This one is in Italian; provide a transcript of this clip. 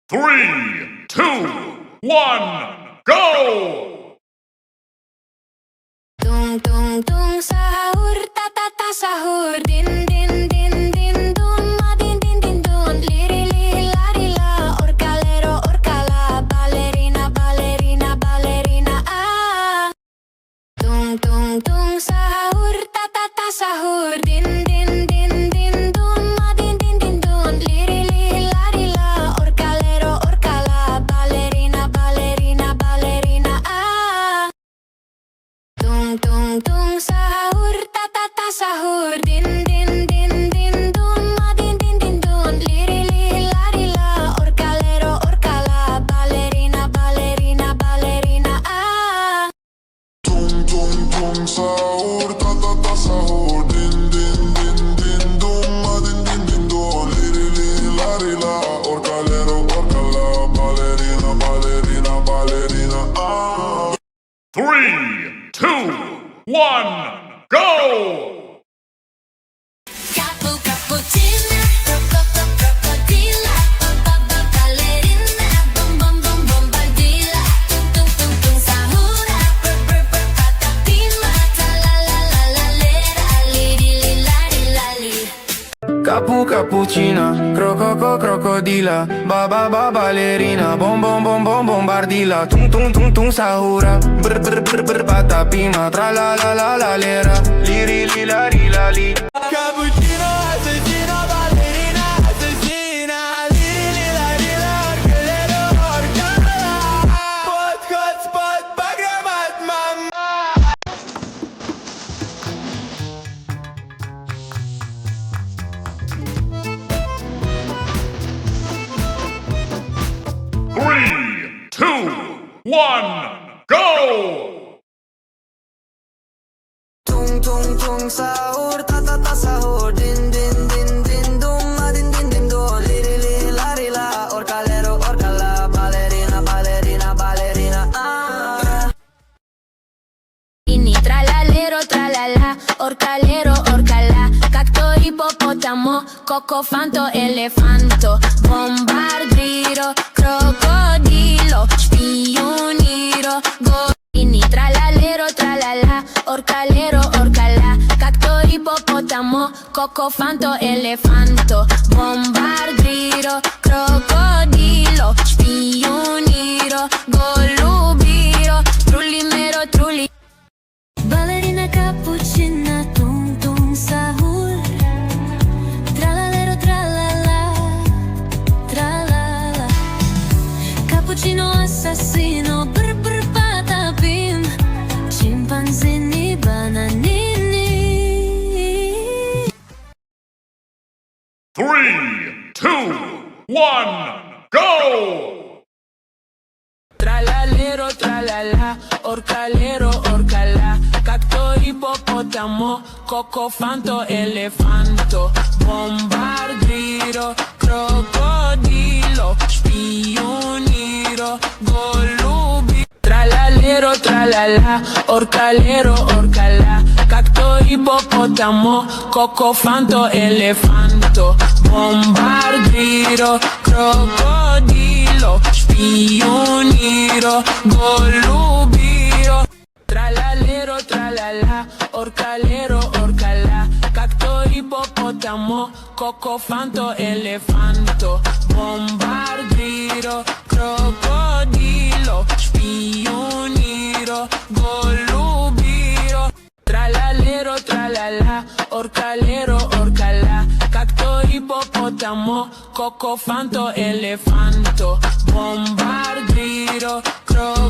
3, 2, 1, go! Tung tung tung sahur ta sahur din din din din dun ma din din din dun liri li la ri la orcalero orcala ballerina ballerina ballerina ah. Tung tung tung sahur ta sahur din din din din dun ma din din din dun liri li la ri la orcalero orcala ballerina ballerina ballerina ah. Tung tung tung sahur ta sahur din din din din dun ma din din din dun liri li la ri la orcalero orcala ballerina ballerina ballerina ah. Tung tung tung sahur ta sahur din din din din dum ma din din din dum liri li la ri la orcalero orcala ballerina ballerina ballerina ah. 3, 2, 1, go! Cappuccino, crocodilla, ballerina, bombardilla, tung tung tung sahura, patapima, tra la la la la lera, liri li la ri la li. Cappuccina, crocodilla, ballerina, bombardilla, tung sahura, patapima, tra la la la la lera, liri li la ri la li. Cappuccino, assassino, ballerina, assassina, liri li la ri la, orcalero, orcala, hotspot, programmat, mamma. 3, 2, 1, go! Tung tung tung sahur ta sahur din din din din dum ma din din din dum liri li la ri la orcalero orcala ballerina ballerina ballerina ah. Ini tralalero tralala, orcalero orcala, cacto ippopotamo, cocofanto elefanto, bombardiro, crocodilo, spioniro, go. Ini tralalero tralala, orcalero orcala, cacto ippopotamo, cocofanto elefanto, bombardiro, crocodilo, spioniro, golubiro, trullimero trulli. Ballerina cappuccina, tung tung sahur, tralalero tralala, tralala, cappuccino assassino, patapim, scimpanzini, bananini. 3, 2, 1, go! Tralalero, tralala, orcalero, orcala, cacto ippopotamo, cocofanto elefanto, bombardiro, crocodilo, spioniro, golubi. Tralalero, tralala, orcalero, orcala, cacto ippopotamo, cocofanto elefanto, bombardiro, crocodilo, spioniro, golubiro. Tralalero, tralala, orcalero, orcala, cacto ippopotamo, cocofanto elefanto, bombardiro, crocodilo, spioniro, golubiro. Tralalero, tralala, orcalero, orcala, cacto ippopotamo, cocofanto elefanto, bombardiro, crocodilo.